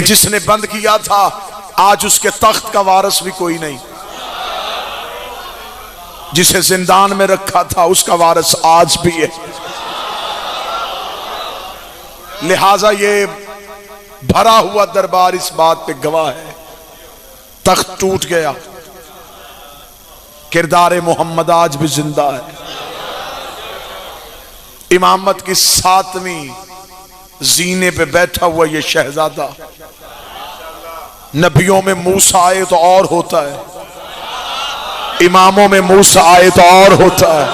जिसने बंद किया था आज उसके तख्त का वारिस भी कोई नहीं। जिसे जिंदान में रखा था उसका वारिस आज भी है। लिहाजा ये भरा हुआ दरबार इस बात पे गवाह है, तख्त टूट गया, किरदार मोहम्मद आज भी जिंदा है। इमामत की 7वीं जीने पे बैठा हुआ ये शहजादा, नबियों में मूसा आए तो और होता है, इमामों में मूसा आए तो और होता है।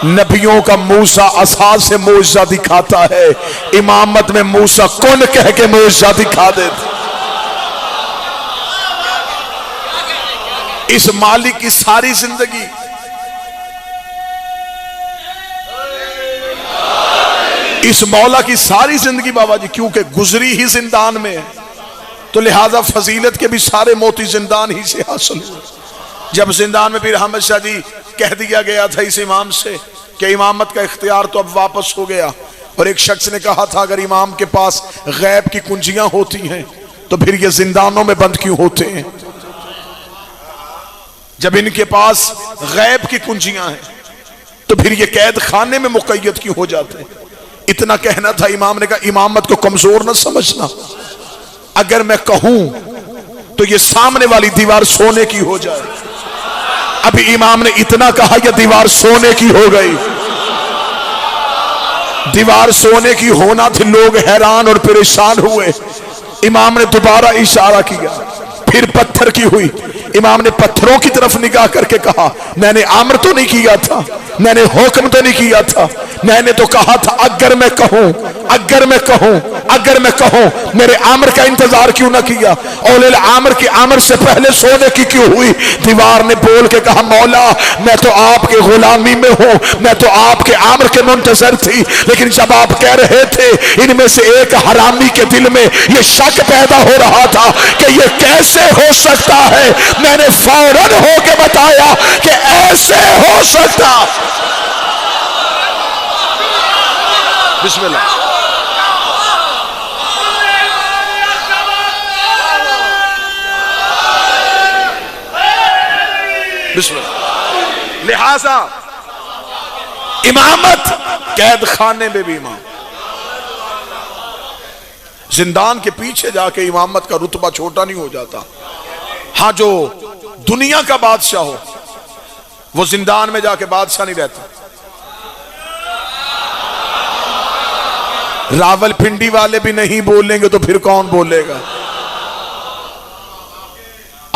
नबियों का मूसा असा से मौजज़ा दिखाता है, इमामत में मूसा कुन कह के मौजज़ा दिखा देता। इस मालिक की सारी जिंदगी इस मौला की सारी जिंदगी बाबा जी क्योंकि गुजरी ही जिंदान में है, तो लिहाजा फजीलत के भी सारे मोती जिंदान ही से हासिल हुए। जब जिंदान में पीर अहमद शाह जी कह दिया गया था इस इमाम से कि इमामत का इख्तियार तो अब वापस हो गया, और एक शख्स ने कहा था अगर इमाम के पास गैब की कुंजियां होती हैं तो फिर ये जिंदानों में बंद क्यों होते हैं? जब इनके पास गैब की कुंजियां हैं तो फिर ये कैद खाने में मुक़य्यद क्यों हो जाते हैं? इतना कहना था। इमाम ने कहा इमामत को कमजोर न समझना, अगर मैं कहूं तो ये सामने वाली दीवार सोने की हो जाए। अभी इमाम ने इतना कहा यह दीवार सोने की हो गई। दीवार सोने की होना थी, लोग हैरान और परेशान हुए। इमाम ने दोबारा इशारा किया, फिर पत्थर की हुई। इमाम ने पत्थरों की तरफ निगाह करके कहा मैंने आमर तो नहीं किया था, मैंने हुक्म तो नहीं किया था, मैंने तो कहा था अगर मैं कहूं, अगर मैं कहूं, अगर मैं कहूं, मेरे आमर का इंतजार क्यों ना किया? औले आमर की आमर से पहले सोने की क्यों हुई? दीवार ने बोल के कहा मौला मैं तो आपके गुलामी में हूं, मैं तो आपके आमर के मुंतजर थी, लेकिन जब आप कह रहे थे इनमें से एक हरामी के दिल में यह शक पैदा हो रहा था कि यह कैसे हो सकता है, मैंने फौरन होके बताया कि ऐसे हो सकता। बिस्मिल्लाह। बिस्मिल्लाह। लिहाजा इमामत कैद खाने में भी इमाम, जिंदान के पीछे जाके इमामत का रुतबा छोटा नहीं हो जाता। हाँ जो दुनिया का बादशाह हो वो जिंदान में जाके बादशाह नहीं रहता। रावलपिंडी वाले भी नहीं बोलेंगे तो फिर कौन बोलेगा?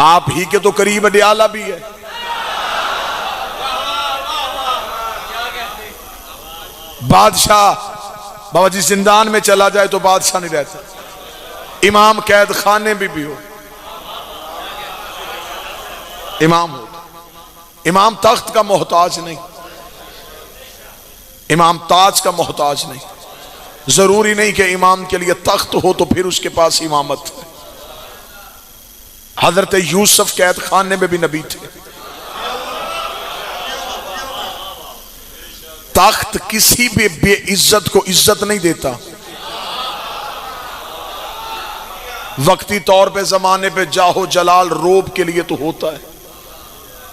आप ही के तो करीब अडियाला भी है। बादशाह बाबा जी जिंदान में चला जाए तो बादशाह नहीं रहता। इमाम कैद खाने में भी हो इमाम हो। इमाम तख्त का मोहताज नहीं, इमाम ताज का मोहताज नहीं। जरूरी नहीं कि इमाम के लिए तख्त हो तो फिर उसके पास इमामत है। हजरत यूसुफ कैद खाने में भी नबी थे। तख्त किसी भी बेइज्जत को इज्जत नहीं देता। वक्ती तौर पे जमाने पे जाहो जलाल रोब के लिए तो होता है,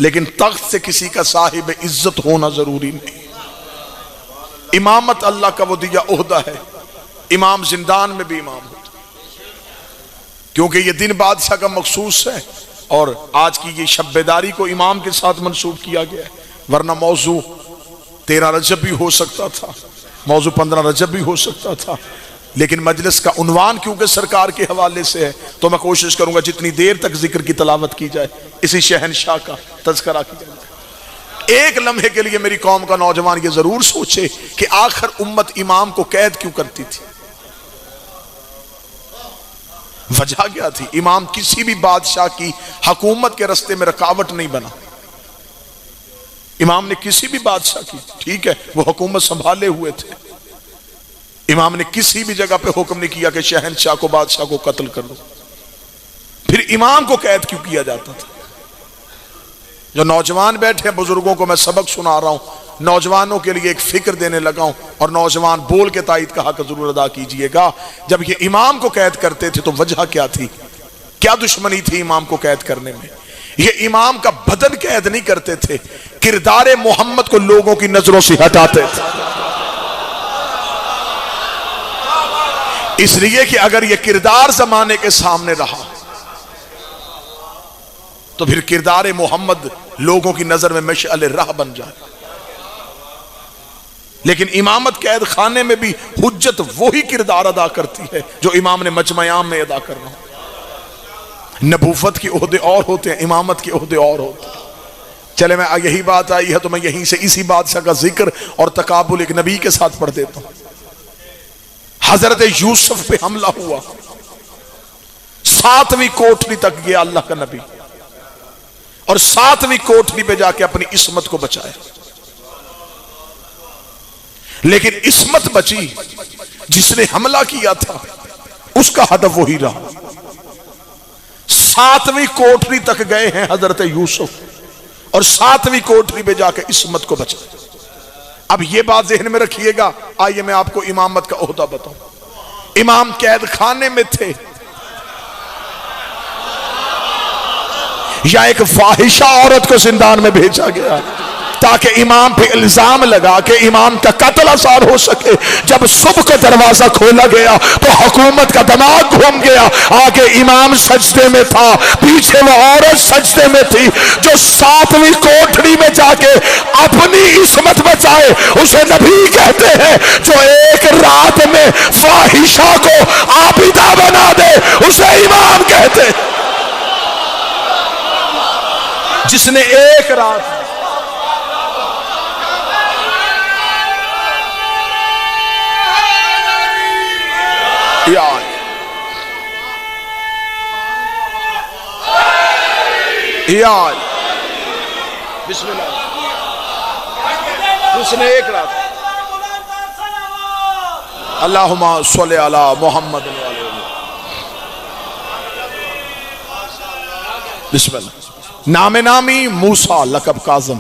लेकिन तख्त से किसी का साहिब इज्जत होना जरूरी नहीं। इमामत अल्लाह का वो दिया ओहदा है। इमाम जिंदान में भी इमाम होता, क्योंकि ये दिन बादशाह का मखसूस है और आज की ये शब्बेदारी को इमाम के साथ मंसूब किया गया है। वरना मौजू 13 रजब भी हो सकता था, मौजू 15 रजब भी हो सकता था, लेकिन मजलिस का उन्वान क्योंकि सरकार के हवाले से है तो मैं कोशिश करूंगा जितनी देर तक जिक्र की तलावत की जाए इसी शहनशाह का तज़किरा किया जाए। एक लम्हे के लिए मेरी कौम का नौजवान ये जरूर सोचे कि आखिर उम्मत इमाम को कैद क्यों करती थी? वजह क्या थी? इमाम किसी भी बादशाह की हुकूमत के रास्ते में रुकावट नहीं बना। इमाम ने किसी भी बादशाह की, ठीक है वो हुकूमत संभाले हुए थे, इमाम ने किसी भी जगह पे हुक्म नहीं किया कि शहनशाह को बादशाह को कत्ल कर दो। फिर इमाम को कैद क्यों किया जाता था? जो नौजवान बैठे हैं बुजुर्गों को मैं सबक सुना रहा हूं, नौजवानों के लिए एक फिक्र देने लगा हूं, और नौजवान बोल के तायद का हक जरूर अदा कीजिएगा। जब ये इमाम को कैद करते थे तो वजह क्या थी, क्या दुश्मनी थी इमाम को कैद करने में? ये इमाम का बदन कैद नहीं करते थे, किरदार मोहम्मद को लोगों की नजरों से हटाते थे। इसलिए कि अगर ये किरदार जमाने के सामने रहा तो फिर किरदार मोहम्मद लोगों की नजर में मशअल राह बन जाए। लेकिन इमामत कैद खाने में भी हुज्जत वही किरदार अदा करती है जो इमाम ने मजमयाम में अदा करना हो। नबूवत के ओहदे और होते हैं, इमामत के ओहदे और होते हैं। चले, मैं यही बात आई है तो मैं यहीं से इसी बादशाह का जिक्र और तकाबुल एक नबी के साथ पढ़ देता हूं। हजरत यूसुफ पे हमला हुआ, 7वीं कोठरी तक गया अल्लाह का नबी, और 7वीं कोठरी पे जाके अपनी इस्मत को बचाया। लेकिन इस्मत बची, जिसने हमला किया था उसका हदफ वही रहा। 7वीं कोठरी तक गए हैं हजरत यूसुफ, और 7वीं कोठरी पे जाके इस्मत को बचाया। अब ये बात ज़हन में रखिएगा। आइए मैं आपको इमामत का ओहदा बताऊं। इमाम कैद खाने में थे या एक फाहिशा औरत को जिंदान में भेजा गया ताकि इमाम पे इल्जाम लगा के इमाम का कत्ल आसार हो सके? जब सुबह का दरवाजा खोला गया तो हुकूमत का दिमाग घूम गया। आगे इमाम सजदे में था, पीछे वो औरत सजदे में थी जो 7वीं कोठरी में जाके अपनी इस्मत बचाए। उसे नबी कहते हैं। जो एक रात में फाहिशा को आबिदा बना दे उसे इमाम कहते हैं। जिसने एक रात यार बिस्मिल्लाह, उसने एक रात अल्लाहुम्मा सल्ली अला मोहम्मद बिस्मिल्लाह। नामे नामी मूसा लकब काज़म।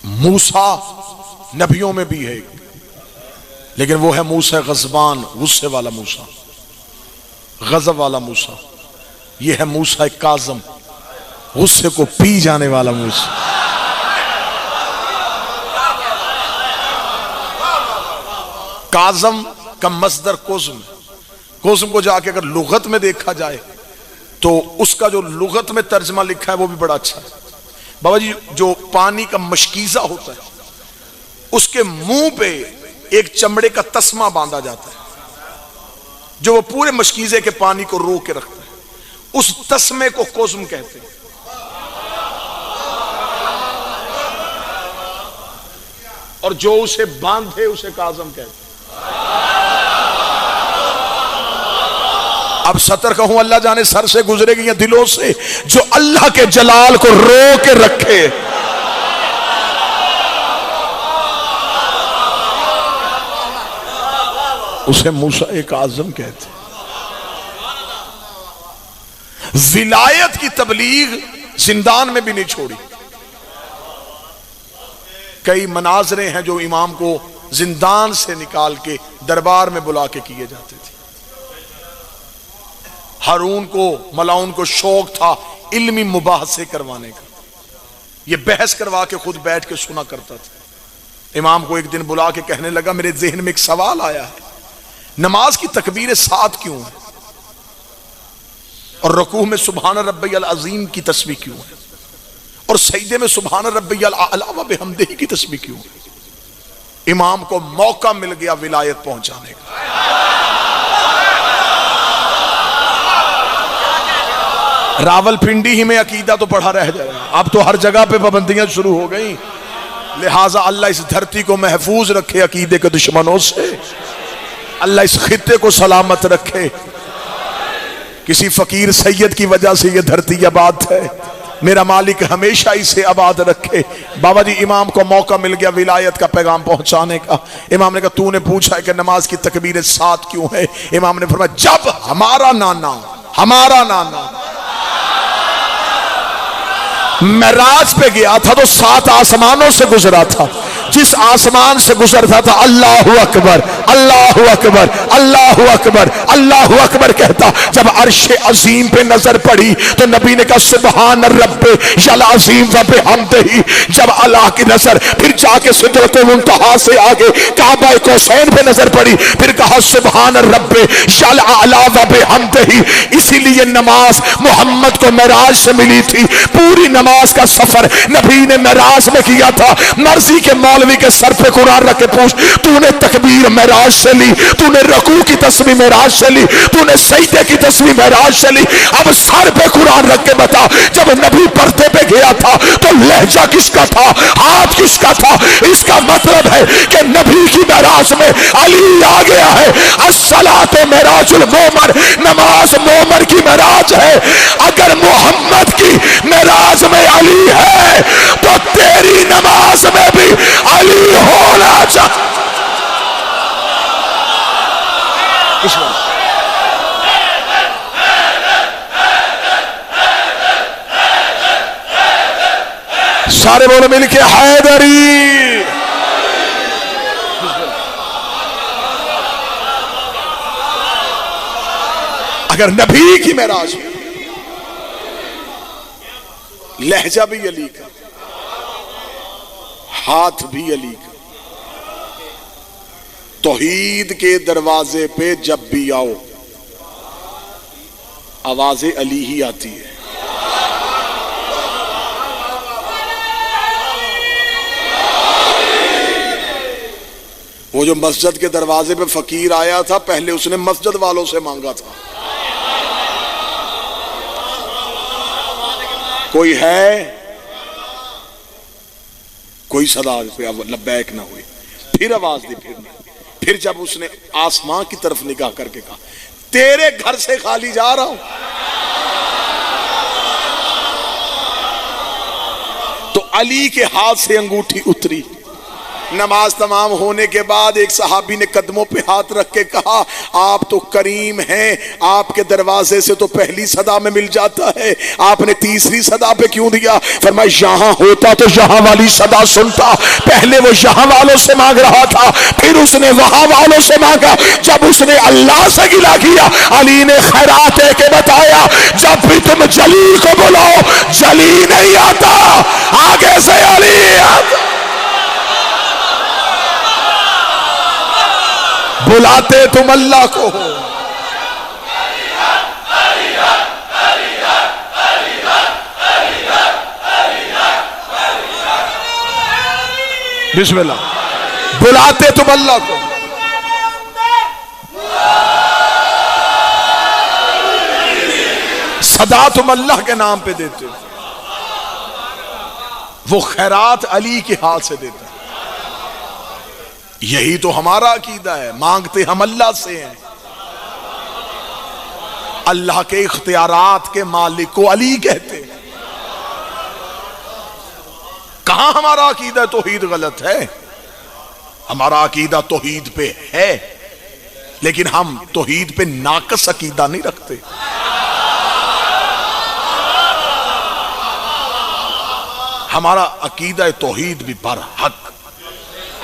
मूसा नबियों में भी है, लेकिन वो है मूसा गज़बान, गुस्से वाला मूसा, गज़ब वाला मूसा। ये है मूसा काज़म, गुस्से को पी जाने वाला मूसा। काज़म का मस्दर कोज़म। कोज़म को जाके अगर लुगत में देखा जाए तो उसका जो लुगत में तर्जमा लिखा है वो भी बड़ा अच्छा है। बाबा जी, जो पानी का मशकीज़ा होता है उसके मुंह पे एक चमड़े का तस्मा बांधा जाता है जो वो पूरे मशकीज़े के पानी को रोक के रखता है। उस तस्मे को कोज़म कहते हैं। और जो उसे बांधे उसे काज़म कहते हैं। अब सतर कहूं, अल्लाह जाने सर से गुजरेगी या दिलों से। जो अल्लाह के जलाल को रो के रखे उसे मूसा एक आज़म कहते हैं। विलायत की तबलीग जिंदान में भी नहीं छोड़ी। कई मनाजरे हैं जो इमाम को जिंदान से निकाल के दरबार में बुला के किए जाते थे। हारून को, मलाउन को शौक था इल्मी मुबाहसे करवाने का। ये बहस करवा के खुद बैठ के सुना करता था। इमाम को एक दिन बुला के कहने लगा, मेरे जहन में एक सवाल आया है, नमाज की तकबीरें 7 क्यों है और रुकू में सुभान रब्बियल अज़ीम की तस्बीह क्यों है और सजदे में सुभान रब्बियल आला व बिहम्दिही की तस्बीह क्यों है? इमाम को मौका मिल गया विलायत पहुंचाने का। रावलपिंडी ही में अकीदा तो पढ़ा रह जाएगा, अब तो हर जगह पे पाबंदियां शुरू हो गई। लिहाजा अल्लाह इस धरती को महफूज रखे अकीदे के दुश्मनों से। अल्लाह इस खित्ते को सलामत रखे। किसी फकीर सैयद की वजह से यह धरती आबाद है, मेरा मालिक हमेशा इसे आबाद रखे। बाबा जी, इमाम को मौका मिल गया विलायत का पैगाम पहुंचाने का। इमाम ने कहा, तूने पूछा है कि नमाज की तकबीरें 7 क्यों है? इमाम ने फरमाया, जब हमारा नाना मेराज पे गया था तो 7 आसमानों से गुजरा था। जिस आसमान से गुजरता था अल्लाह अकबर अल्लाह अकबर अल्लाह अकबर अल्लाह अकबर कहता। जब अर्शे अजीम पे नजर पड़ी तो नबी ने कहा सुबहान रब्बे यल अजीम व बिहम्दिही। जब अल्लाह की नजर फिर जाके सिदरतुल मुंतहा से आगे काबा कौसैन पे नजर पड़ी, फिर कहा सुबहान रब्बे यल आला व बिहम्दिही। इसीलिए नमाज मोहम्मद को मेराज से मिली थी। पूरी नमाज का सफर नबी ने मेराज में किया था। मर्जी के मौलवी के सर पे कुरान रख के पूछ, तूने तकबीर मेराज से ली, तूने रकू की तस्वीर मेराज से ली, तूने सजदे की तस्वीर मेराज से ली। अब सर पे कुरान रख के बता, जब नबी पर्दे पे गया था तो लहजा किसका था, हाथ किसका था? इसका मतलब है कि नबी की मेराज में अली आ गया है। अस्सलातु मेराजुल मोमन, नमाज मोमन की मेराज है। अगर मोहम्मद की मेराज में अली है तो तेरी नमाज में भी अली होना चाहिए। सारे बोलो मिलके हैदरी। अगर नबी की मेराज में लहजा भी अली का, हाथ भी अली का, तौहीद के दरवाजे पे जब भी आओ आवाज़े अली ही आती है। वो जो मस्जिद के दरवाजे पे फकीर आया था, पहले उसने मस्जिद वालों से मांगा था, कोई है? कोई सदा पे लब्बैक ना हुई। फिर आवाज दी, फिर जब उसने आसमां की तरफ निगाह करके कहा तेरे घर से खाली जा रहा हूं, तो अली के हाथ से अंगूठी उतरी। नमाज तमाम होने के बाद एक सहाबी ने कदमों पे हाथ रख के कहा आप तो करीम हैं, आपके दरवाजे से तो पहली सदा में मिल जाता है, आपने तीसरी सदा पे क्यों दिया? फरमाया यहां होता तो यहां वाली सदा सुनता। पहले वो यहां वालों से मांग रहा था, फिर उसने वहां वालों से मांगा। जब उसने अल्लाह से गिला किया, अली ने खैरात के बताया जब भी तुम जली को बुलाओ जली नहीं आता, आगे से अली आता। बुलाते तुम अल्लाह को हो। बिस्मिल्लाह, बुलाते तुम अल्लाह को। सदा तुम अल्लाह के नाम पे देते हो। वो खैरात अली के हाथ से देता है। यही तो हमारा अकीदा है, मांगते हम अल्लाह से हैं। अल्लाह के इख्तियारात के मालिक को अली कहते हैं। कहां हमारा अकीदा तौहीद गलत है? हमारा अकीदा तौहीद पे है, लेकिन हम तौहीद पे नाकस अकीदा नहीं रखते। हमारा अकीदा तौहीद भी बरहक।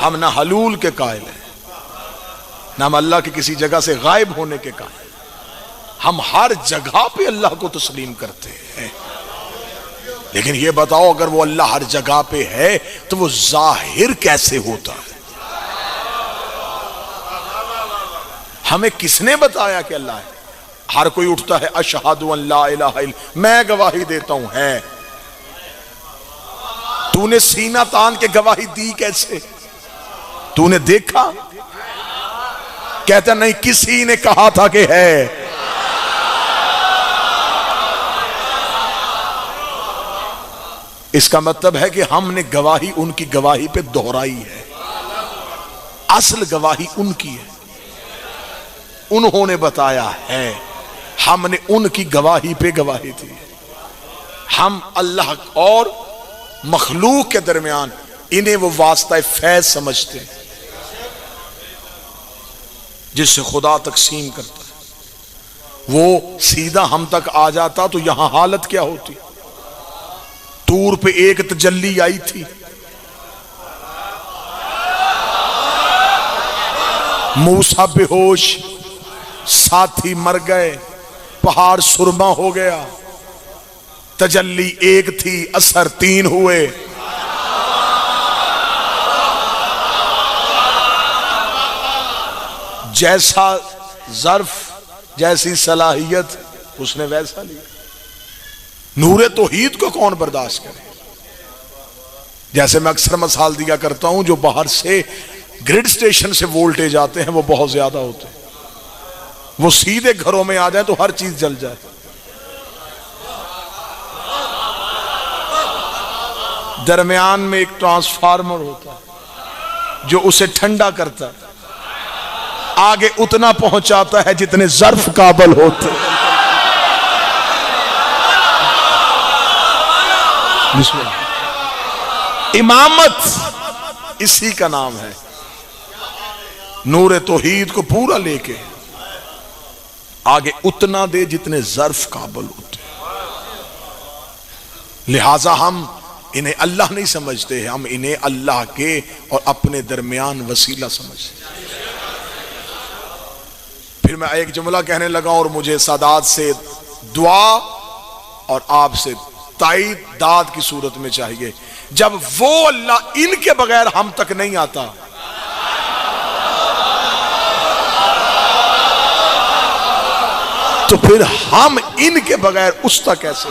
हम ना हलूल के कायल हैं, ना हम अल्लाह के किसी जगह से गायब होने के कायल। हम हर जगह पे अल्लाह को तस्लीम करते हैं। लेकिन ये बताओ, अगर वो अल्लाह हर जगह पे है तो वो जाहिर कैसे होता है? हमें किसने बताया कि अल्लाह है? हर कोई उठता है अशहदु अल्ला इलाहा इल्लल्लाह, मैं गवाही देता हूं है। तूने सीना तान के गवाही दी कैसे? तूने देखा? कहता नहीं, किसी ने कहा था कि है। इसका मतलब है कि हमने गवाही उनकी गवाही पे दोहराई है। असल गवाही उनकी है, उन्होंने बताया है, हमने उनकी गवाही पे गवाही दी। हम अल्लाह और मखलूक के दरमियान इन्हें वो वास्ता फैज समझते हैं जिससे खुदा तकसीम करता है। वो सीधा हम तक आ जाता तो यहां हालत क्या होती? टूर पे एक तजल्ली आई थी, मूसा बेहोश, साथी मर गए, पहाड़ सुरमा हो गया। तजल्ली एक थी, असर 3 हुए। जैसा ज़र्फ, जैसी सलाहियत, उसने वैसा लिया। नूरे तौहीद को कौन बर्दाश्त करे? जैसे मैं अक्सर मिसाल दिया करता हूं, जो बाहर से ग्रिड स्टेशन से वोल्टेज आते हैं वो बहुत ज्यादा होते हैं, वो सीधे घरों में आ जाए तो हर चीज जल जाए। दरमियान में एक ट्रांसफार्मर होता है जो उसे ठंडा करता है, आगे उतना पहुंचाता है जितने ज़र्फ काबल होते। इमामत इसी का नाम है। नूरे तौहीद को पूरा लेके आगे उतना दे जितने ज़र्फ काबल होते। लिहाजा हम इन्हें अल्लाह नहीं समझते, हम इन्हें अल्लाह के और अपने दरमियान वसीला समझते। फिर मैं एक जुमला कहने लगा और मुझे सादात से दुआ और आपसे ताईद दाद की सूरत में चाहिए। जब वो अल्लाह इनके बगैर हम तक नहीं आता, तो फिर हम इनके बगैर उस तक कैसे?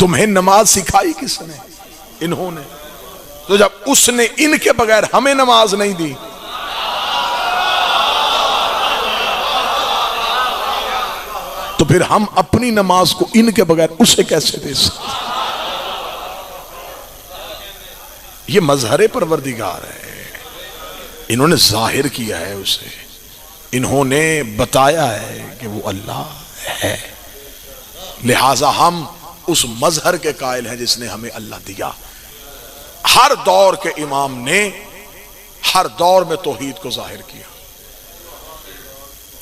तुम्हें नमाज सिखाई किसने? इन्होंने। तो जब उसने इनके बगैर हमें नमाज नहीं दी, तो फिर हम अपनी नमाज को इनके बगैर उसे कैसे दे सकते? ये मजहर परवरदिगार है, इन्होंने जाहिर किया है उसे, इन्होंने बताया है कि वो अल्लाह है। लिहाजा हम उस मजहर के कायल हैं जिसने हमें अल्लाह दिया। हर दौर के इमाम ने हर दौर में तौहीद को जाहिर किया।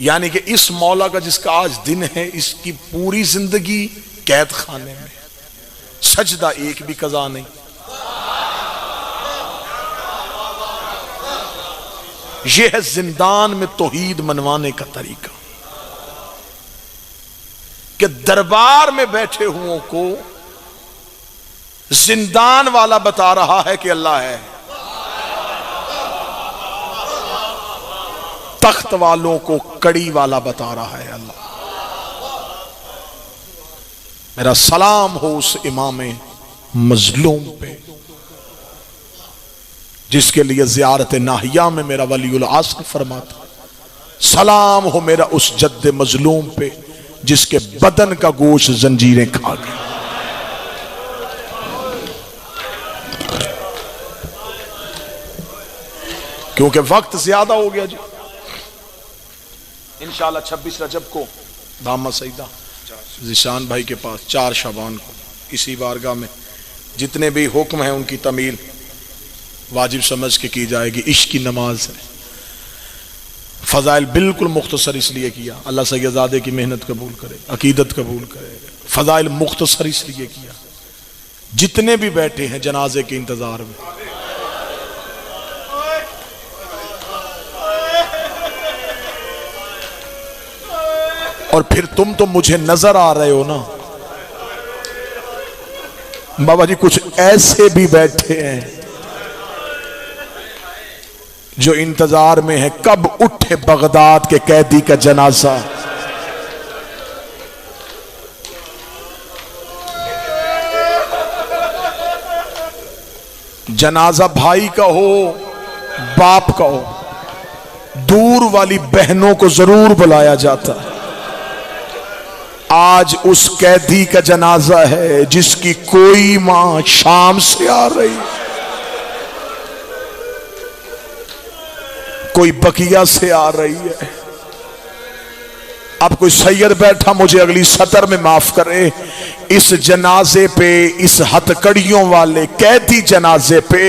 यानी कि इस मौला का जिसका आज दिन है, इसकी पूरी जिंदगी कैद खाने में, सजदा एक भी कज़ा नहीं। यह है जिंदान में तौहीद मनवाने का तरीका, कि दरबार में बैठे हुओं को जिंदान वाला बता रहा है कि अल्लाह है, तख्त वालों को कड़ी वाला बता रहा है अल्लाह। मेरा सलाम हो उस इमाम मजलूम पे जिसके लिए ज़ियारत नाहिया में मेरा वलीउल अस्र फरमाता। सलाम हो मेरा उस जद्द मजलूम पे जिसके बदन का गोश्त जंजीरें खा गई। क्योंकि वक्त ज्यादा हो गया जी। इंशाअल्लाह 26 रजब को दामा सईदा ज़िशान भाई के पास 4 शबान को इसी बारगाह में जितने भी हुक्म हैं उनकी तमील वाजिब समझ के की जाएगी। इश्क की नमाज है। फजाइल बिल्कुल मुख्तसर इसलिए किया, अल्लाह सैयदादे की मेहनत कबूल करे, अकीदत कबूल करे। फजाइल मुख्तसर इसलिए किया, जितने भी बैठे हैं जनाजे के इंतजार में, और फिर तुम तो मुझे नजर आ रहे हो ना बाबा जी, कुछ ऐसे भी बैठे हैं जो इंतजार में है कब उठे बगदाद के कैदी का जनाजा। जनाजा भाई का हो, बाप का हो, दूर वाली बहनों को जरूर बुलाया जाता है। आज उस कैदी का जनाजा है जिसकी कोई मां शाम से आ रही, कोई बकिया से आ रही है। अब कोई सैयद बैठा, मुझे अगली सतर में माफ करे, इस जनाजे पे, इस हथकड़ियों वाले कैदी जनाजे पे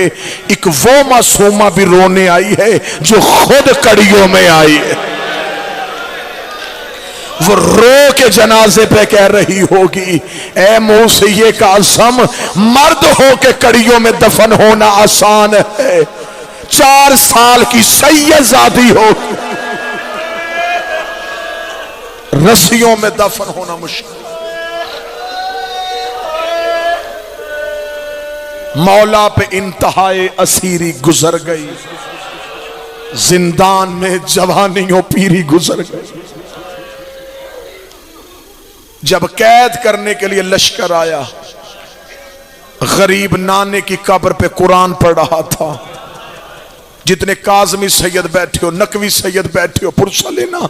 एक वो मासूमा भी रोने आई है जो खुद कड़ियों में आई है। वो रो के जनाजे पे कह रही होगी, ए मूसी काज़म, मर्द हो के कड़ियों में दफन होना आसान है, 4 साल की सैयदजादी हो रस्सियों में दफन होना मुश्किल। मौला पे इंतहाए असीरी गुजर गई, जिंदान में जवानियों पीरी गुजर गई। जब कैद करने के लिए लश्कर आया, गरीब नाने की कब्र पे कुरान पढ़ रहा था। जितने काजमी सैयद बैठे हो, नकवी सैयद बैठे हो, पुरसा लेना।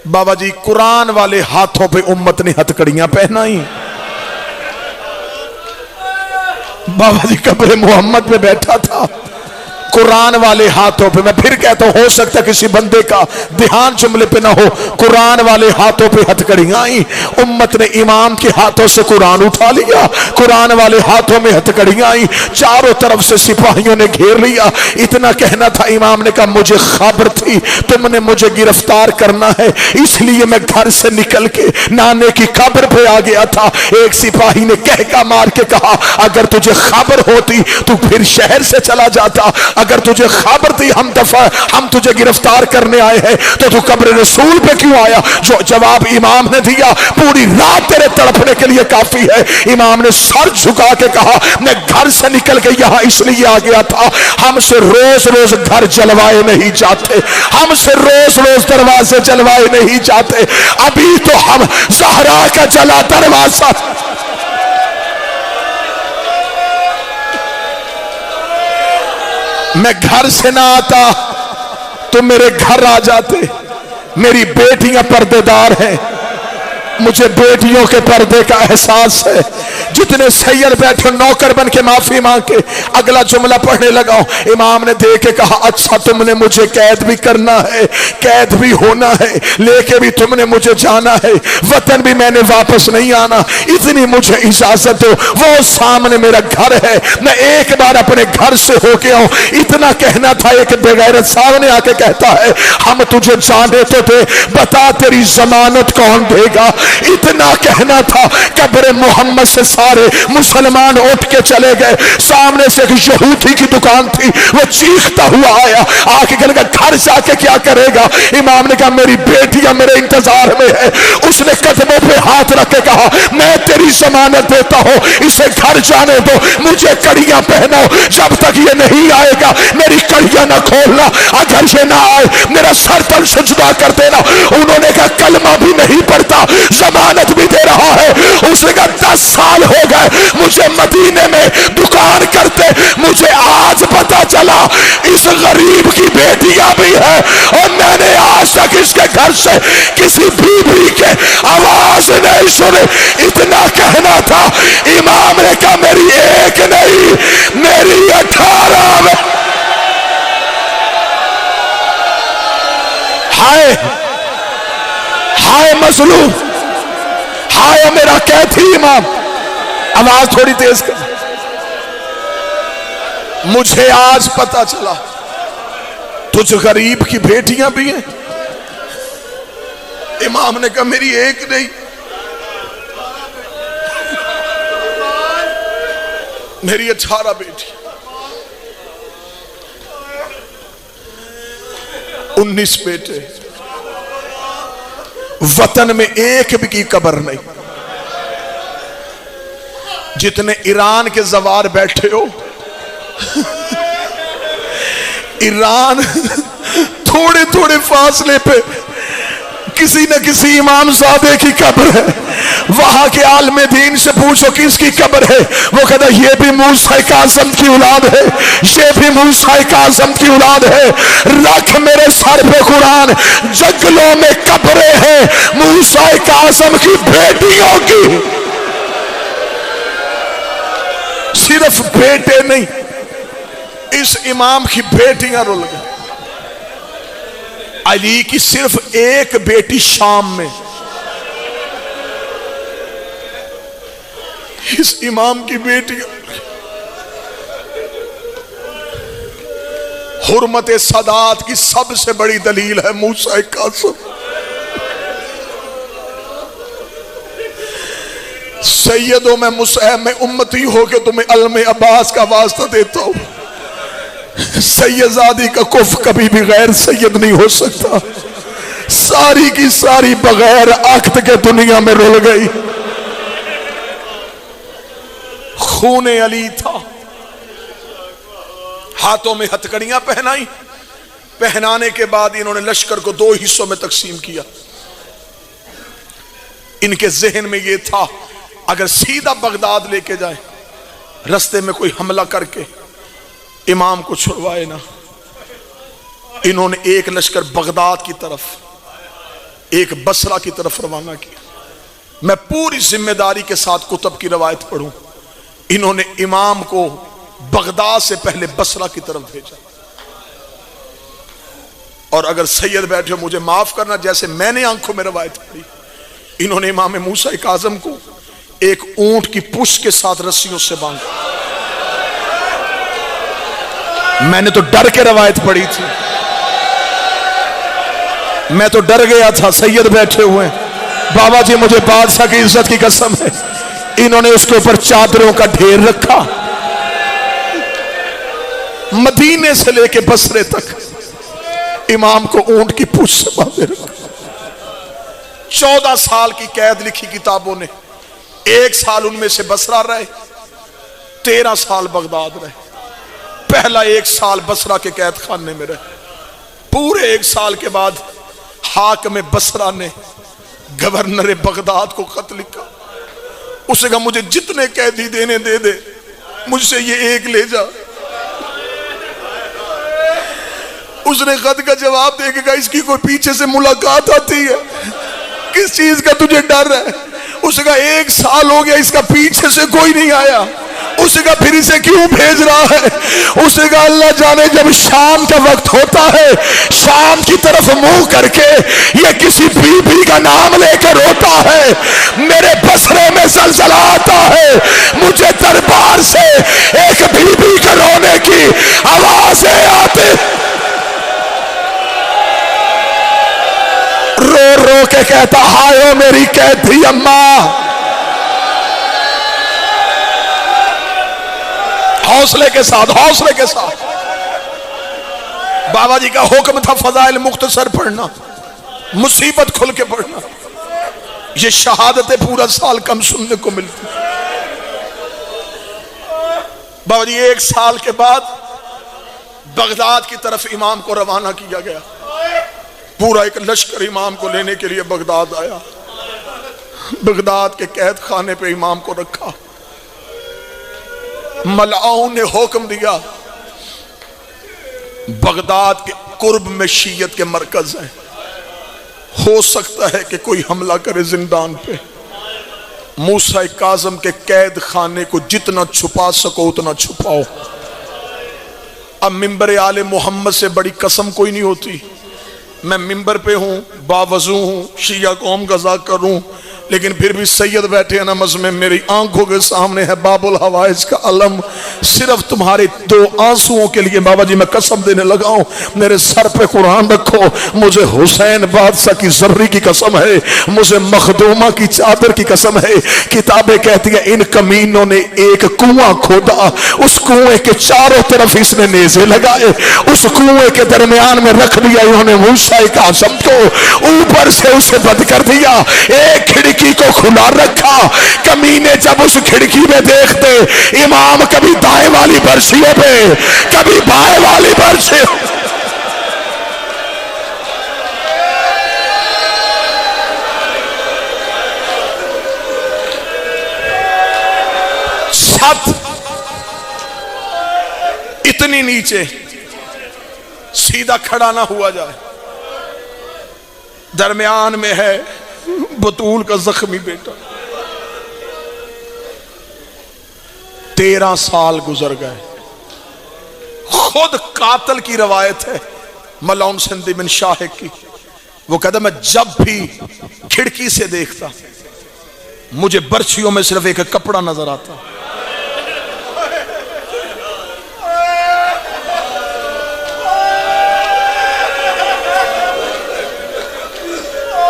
बाबा जी कुरान वाले हाथों पे उम्मत ने हथकड़ियां पहनाई। बाबा जी कब्र मोहम्मद में बैठा था, कुरान वाले हाथों पे। मैं फिर कहता हूं, हो सकता है किसी बंदे का ध्यान जुमले पे ना हो, कुरान वाले हाथों पे हथकड़ियां आई। उम्मत ने इमाम के हाथों से कुरान उठा लिया, कुरान वाले हाथों में हथकड़ियां आई। चारों तरफ से सिपाहियों ने घेर लिया। इतना कहना था इमाम ने कहा, मुझे खबर थी तुमने मुझे गिरफ्तार करना है, इसलिए मैं घर से निकल के नाने की कब्र पे आ गया था। एक सिपाही ने कहका मार के कहा, अगर तुझे खबर होती तो फिर शहर से चला जाता, अगर तुझे खबर थी हम तुझे गिरफ्तार करने आए हैं तो तू कब्र रसूल पे क्यों आया? जो जवाब इमाम ने दिया, पूरी रात तेरे तड़पने के लिए काफी है। इमाम ने सर झुका के कहा, मैं घर से निकल के यहां इसलिए आ गया था, हमसे रोज रोज घर जलवाए नहीं जाते, हमसे रोज रोज दरवाजे जलवाए नहीं जाते। अभी तो हम ज़हरा का जला दरवाजा, मैं घर से ना आता तो मेरे घर आ जाते। मेरी बेटियां पर्देदार हैं, मुझे बेटियों के पर्दे का एहसास है। जितने सैयद बैठे नौकर बन के माफी मांग के अगला जुमला पढ़ने लगा। इमाम ने देख के कहा, अच्छा तुमने मुझे कैद भी करना है, कैद भी होना है, लेके भी तुमने मुझे जाना है, वतन भी मैंने वापस नहीं आना, इतनी मुझे इजाजत दो। वो सामने मेरा घर है, मैं एक बार अपने घर से होके आऊं। इतना कहना था, एक बेगैरत सामने आके कहता है, हम तुझे जाने तो दे, बता तेरी जमानत कौन देगा? इतना कहना था, कब्र मोहम्मद से सारे मुसलमान उठ के चले गए। सामने से एक यहूदी की दुकान थी, वो चीखता हुआ आया, आके कहने लगा, घर जाके क्या करेगा? इमाम ने कहा, मेरी बेटियां मेरे इंतजार में है। उसने कदमों पे हाथ रख के कहा, मैं तेरी जमानत देता हूं, इसे घर जाने दो, मुझे कड़ियां पहनाओ, जब तक ये नहीं आएगा मेरी कड़ियां ना खोलना, अगर ये ना आए मेरा सर तल सजदा कर देना। उन्होंने कहा, कलमा भी नहीं पढ़ता, जमानत भी दे रहा है। उसने कहा, 10 साल हो गए मुझे मदीने में दुकान करते, मुझे आज पता चला इस गरीब की बेटियां भी है, और मैंने आज तक इसके घर से किसी बीवी के आवाज नहीं सुनी। इतना कहना था, इमाम ने कहा, मेरी एक नहीं, मेरी 18 में। हाय हाय मजलूम, हाय मेरा कैदी इमाम। आवाज थोड़ी तेज कर। मुझे आज पता चला तुझ गरीब की बेटियां भी हैं। इमाम ने कहा, मेरी एक नहीं, मेरी 18 बेटी, 19 बेटे, वतन में एक भी की कब्र नहीं। जितने ईरान के जवार बैठे हो, ईरान थोड़े थोड़े फासले पे किसी न किसी इमाम सादे की कब्र है। वहां के आलमे दीन से पूछो किसकी कब्र है, वो कहता ये भी मूसा काज़म की औलाद है, ये भी मूसा काज़म की औलाद है। रख मेरे सर पे कुरान, जंगलों में कब्रें हैं मूसा काज़म की बेटियों की। सिर्फ बेटे नहीं, इस इमाम की बेटियां रुल गई। अली की सिर्फ एक बेटी शाम में, इस इमाम की बेटियां। हुर्मत सदात की सबसे बड़ी दलील है मूसा काज़म। सैयदों में मुसैब में उम्मती हो के तुम्हें अलम अब्बास का वास्ता देता हूं। सैयदादी का कुफ कभी भी गैर सैयद नहीं हो सकता। सारी की सारी बगैर अख्त के दुनिया में रुल गई। खूने अली था। हाथों में हथकड़ियां पहनाई। पहनाने के बाद इन्होंने लश्कर को 2 हिस्सों में तकसीम किया। इनके जहन में यह था अगर सीधा बगदाद लेके जाए, रास्ते में कोई हमला करके इमाम को छुड़वाए ना। इन्होंने एक लश्कर बगदाद की तरफ, एक बसरा की तरफ रवाना किया। मैं पूरी जिम्मेदारी के साथ कुतुब की रवायत पढ़ूं। इन्होंने इमाम को बगदाद से पहले बसरा की तरफ भेजा। और अगर सैयद बैठे हो मुझे माफ करना, जैसे मैंने आंखों में रवायत पढ़ी, इन्होंने इमाम मूसा काज़म को एक ऊंट की पुश के साथ रस्सियों से बांधा। मैंने तो डर के रवायत पढ़ी थी, मैं तो डर गया था। सैयद बैठे हुए, बाबा जी मुझे बादशाह की इज्जत की कसम है, इन्होंने उसके ऊपर चादरों का ढेर रखा। मदीने से लेके बसरे तक इमाम को ऊंट की पूंछ से बांधे रखा। 14 साल की कैद लिखी किताबों ने। 1 साल उनमें से बसरा रहे, 13 साल बगदाद रहे। पहला 1 साल बसरा के कैद खाने में रहे। पूरे 1 साल के बाद हाकिम बसरा ने गवर्नर बगदाद को खत लिखा। उसने कहा मुझे जितने कैदी देने दे दे, मुझसे ये एक ले जा। उसने खत का जवाब देगा इसकी कोई पीछे से मुलाकात आती है, किस चीज का तुझे डर है? उसने कहा 1 साल हो गया इसका पीछे से कोई नहीं आया। उसने कहा फिर इसे क्यों भेज रहा है? उसने कहा अल्लाह जाने, जब शाम का वक्त होता है शाम की तरफ मुंह करके ये किसी बीबी का नाम लेकर रोता है। मेरे बसरे में जलजला आता है, मुझे दरबार से एक बीबी के रोने की आवाजें आती। रो रो के कहता हाय मेरी कैदी अम्मा। हौसले के साथ, हौसले के साथ। बाबा जी का हुक्म था फजाइल मुख्तसर पढ़ना, मुसीबत खुल के पढ़ना। ये शहादतें पूरा साल कम सुनने को मिलती। बाबा जी 1 साल के बाद बगदाद की तरफ इमाम को रवाना किया गया। पूरा एक लश्कर इमाम को लेने के लिए बगदाद आया। बगदाद के कैद खाने पे इमाम को रखा। मलाओं ने हुक्म दिया, बगदाद के कुर्ब में शीयत के मरकज हैं, हो सकता है कि कोई हमला करे जिंदान पे। मूसा काज़म के कैद खाने को जितना छुपा सको उतना छुपाओ। अब मिंबर आले मोहम्मद से बड़ी कसम कोई नहीं होती। मैं मिंबर पे हूं, बावजू हूं, शिया कौम गजा करूं, लेकिन फिर भी सैयद बैठे हैं नमज में, मेरी आंखों के सामने है बाबुल हवाइज का अलम। सिर्फ तुम्हारे 2 आंसुओं के लिए बाबा जी मैं कसम देने लगा हूं, मेरे सर पे कुरान रखो। मुझे हुसैन बादशाह की जर्री की कसम है, मुझे मखदूमा की चादर की कसम है। किताबें कहती है इन कमीनों ने एक कुआं खोदा, उस कुएं के चारों तरफ इसने नेज़े लगाए, उस कुएं के दरमियान में रख दिया इन्होंने मूसा काज़म को, ऊपर से उसे बंद कर दिया, एक खिड़की को खुला रखा। कमीने जब उस खिड़की में देखते इमाम कभी दाएं वाली बर्शियों पे, कभी बाएं वाली बर्शियों। छत इतनी नीचे सीधा खड़ा ना हुआ जाए, दरमियान में है बतूल का जख्मी बेटा। 13 साल गुजर गए। खुद कातल की रवायत है मलौन सिंधी बिन शाहिक की। वो कहता मैं जब भी खिड़की से देखता मुझे बर्छियों में सिर्फ एक कपड़ा नजर आता।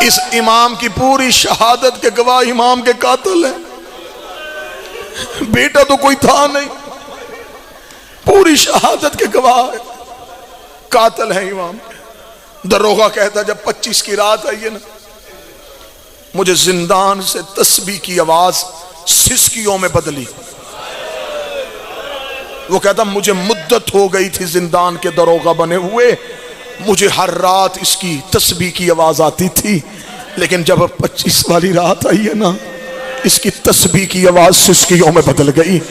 इस इमाम की पूरी शहादत के गवाह इमाम के कातिल हैं। बेटा तो कोई था नहीं, पूरी शहादत के गवाह है, कातिल है इमाम। दरोगा कहता जब 25 की रात आई है ना, मुझे जिंदान से तस्बीह की आवाज सिसकियों में बदली। वो कहता मुझे मुद्दत हो गई थी जिंदान के दरोगा बने हुए, मुझे हर रात इसकी तस्बीह की आवाज आती थी, लेकिन जब 25 वाली रात आई है ना, इसकी तस्बीह की आवाज सिसकियों में बदल गई।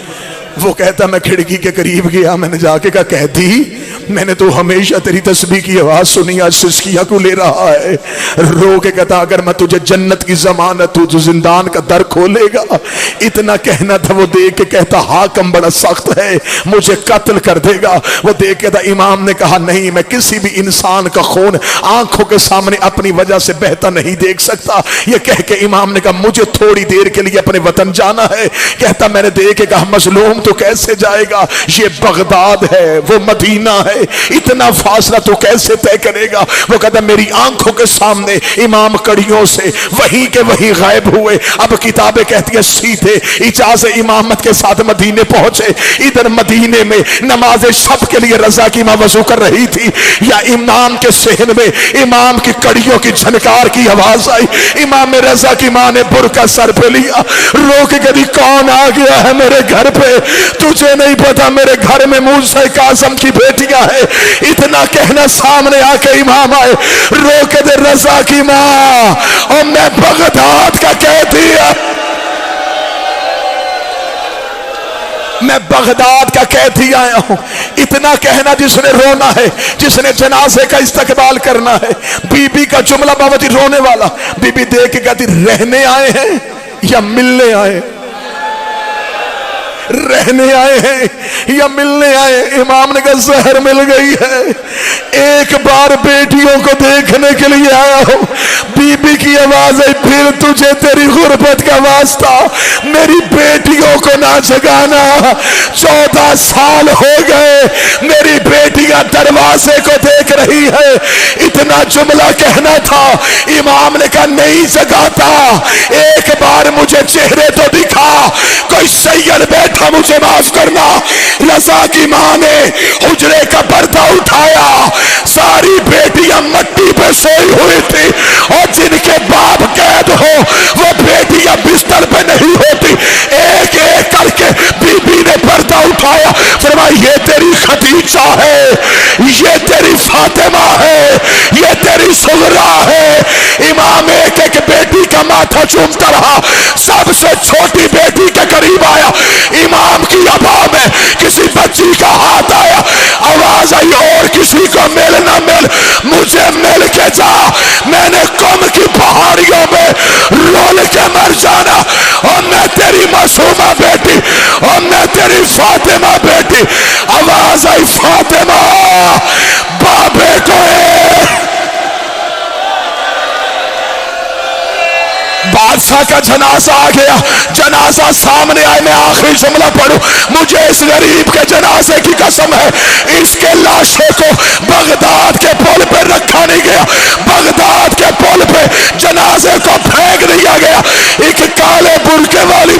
वो कहता मैं खिड़की के करीब गया, मैंने जाके कहा कह दी मैंने तो हमेशा तेरी तस्बीह की आवाज सुनी, आज सिसकियां क्यों ले रहा है? रो के कहता अगर मैं तुझे जन्नत की जमानत तू जो जिंदान का दर खोलेगा। इतना कहना था। वो देख के कहता हाकम बड़ा सख्त है, मुझे कत्ल कर देगा। वो देख के था इमाम ने कहा नहीं, मैं किसी भी इंसान का खून आंखों के सामने अपनी वजह से बहता नहीं देख सकता। ये कह के इमाम ने कहा मुझे थोड़ी देर के लिए अपने वतन जाना है। कहता मैंने देख के कहा मजलूम तो कैसे जाएगा, ये बगदाद है वो मदीना है, इतना फासला तो कैसे तय करेगा? वो कहता मेरी आंखों के सामने इमाम कड़ियों से वहीं के वहीं गायब हुए। अब किताबें कहती है सीधे इजाज़े इमामत के साथ मदीने पहुंचे। इधर मदीने में नमाज शब के लिए रजा की मां वजू कर रही थी, या इमाम के सहन में इमाम की कड़ियों की झनकार की आवाज आई। इमाम रजा की मां ने बुरका सर पे लिया, रो के कहती कौन आ गया है मेरे घर पे? तुझे नहीं पता मेरे घर में मूसा कासिम की बेटियां है। इतना कहना सामने आके इमाम आए, रो के दे रजा की मां और मैं बगदाद का कहती है, मैं बगदाद का कैदी आया हूं। इतना कहना जिसने रोना है, जिसने जनाजे का इस्तकबाल करना है। बीबी का जुमला बाबा रोने वाला। बीबी देख के कहती रहने आए हैं या मिलने आए? रहने आए हैं या मिलने आए? इमाम ने कहा जहर मिल गई है, एक बार बेटियों को देखने के लिए आया हूं। बीबी की आवाज आई फिर तुझे तेरी गुर्बत का वास्ता मेरी बेटियों को ना जगाना। 14 साल हो गए मेरी बेटियां दरवाजे को देख रही है। इतना जुमला कहना था। इमाम ने कहा नहीं जगाता, एक बार मुझे चेहरे तो दिखा, कोई सैयद बैठा मुझे माफ करना। रजा की मां ने हुजरे का पर्दा उठाया, सारी बेटियां मट्टी पे सोई हुई थी और जिनके बाप कैद हो वो बेटियां बिस्तर पे नहीं होती। एक एक करके बीबी ने पर्दा उठाया, फरमाया ये तेरी खदीजा है, ये तेरी फातिमा है, ये तेरी सुगरा है। इमाम एक एक बेटी का माथा चूमता रहा, सबसे छोटी बेटी के करीब आया। इमाम की अबा में किसी बच्ची का हाथ आया, आवाज आई और किसी को मिल ना मिल मुझे मिल के जा, मैंने कौम की पहाड़ियों में रोल के मर जाना। और मैं तेरी मासूमा बेटी और मैं तेरी फातिमा बेटी। आवाज आई फातिमा बाबे को बादशाह का जनाजा आ गया। जनाजा सामने आए, मैं आखिरी जुमला पढ़ूं, मुझे इस गरीब के जनाजे की कसम है, इसके लाशों को बगदाद के पुल पे रखा नहीं गया, बगदाद के पुल पे जनाजे को फेंक दिया गया। एक काले बुर्के वाली